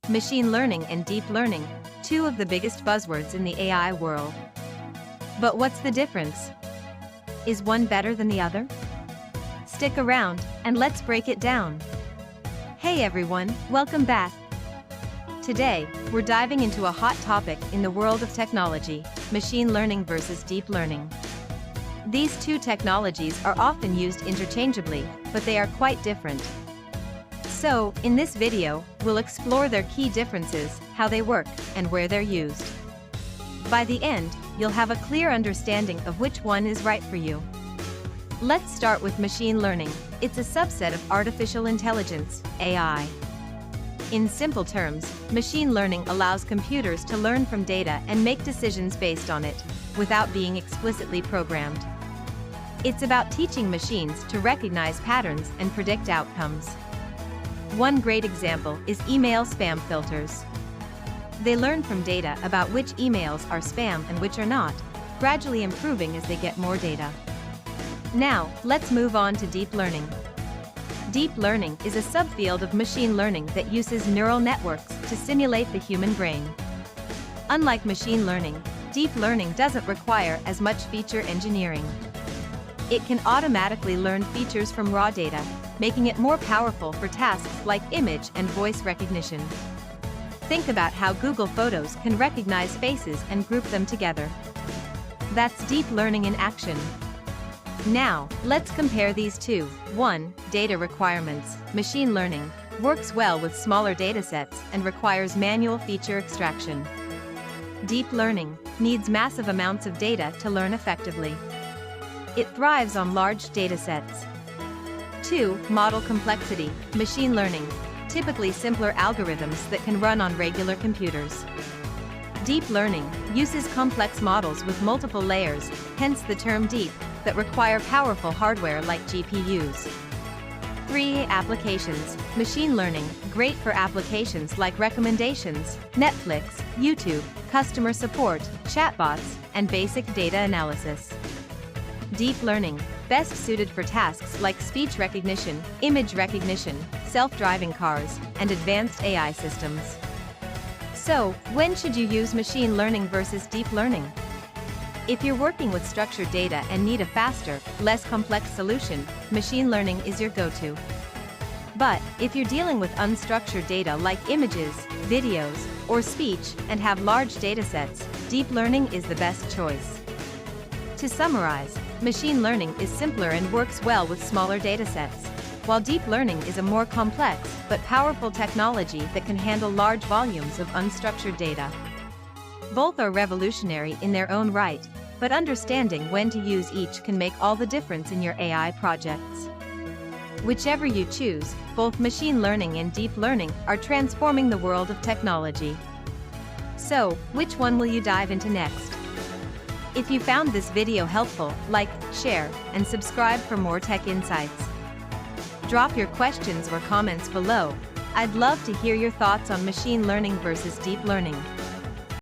Machine learning and deep learning, two of the biggest buzzwords in the AI world. But what's the difference? Is one better than the other? Stick around, and let's break it down. Hey everyone, welcome back. Today, we're diving into a hot topic in the world of technology, machine learning versus deep learning. These two technologies are often used interchangeably, but they are quite different. So, in this video, we'll explore their key differences, how they work, and where they're used. By the end, you'll have a clear understanding of which one is right for you. Let's start with machine learning. It's a subset of artificial intelligence, AI. In simple terms, machine learning allows computers to learn from data and make decisions based on it, without being explicitly programmed. It's about teaching machines to recognize patterns and predict outcomes. One great example is email spam filters. They learn from data about which emails are spam and which are not, gradually improving as they get more data. Now, let's move on to deep learning. Deep learning is a subfield of machine learning that uses neural networks to simulate the human brain. Unlike machine learning, deep learning doesn't require as much feature engineering. It can automatically learn features from raw data, making it more powerful for tasks like image and voice recognition. Think about how Google Photos can recognize faces and group them together. That's deep learning in action. Now, let's compare these two. 1. Data requirements. Machine learning works well with smaller datasets and requires manual feature extraction. Deep learning needs massive amounts of data to learn effectively. It thrives on large datasets. 2. Model complexity. Machine learning, typically simpler algorithms that can run on regular computers. Deep learning uses complex models with multiple layers, hence the term deep, that require powerful hardware like GPUs. 3. Applications. Machine learning, great for applications like recommendations, Netflix, YouTube, customer support, chatbots, and basic data analysis. Deep learning, best suited for tasks like speech recognition, image recognition, self-driving cars, and advanced AI systems. So, when should you use machine learning versus deep learning? If you're working with structured data and need a faster, less complex solution, machine learning is your go-to. But, if you're dealing with unstructured data like images, videos, or speech, and have large datasets, deep learning is the best choice. To summarize, machine learning is simpler and works well with smaller datasets, while deep learning is a more complex but powerful technology that can handle large volumes of unstructured data. Both are revolutionary in their own right, but understanding when to use each can make all the difference in your AI projects. Whichever you choose, both machine learning and deep learning are transforming the world of technology. So, which one will you dive into next? If you found this video helpful, like, share, and subscribe for more tech insights. Drop your questions or comments below. I'd love to hear your thoughts on machine learning versus deep learning.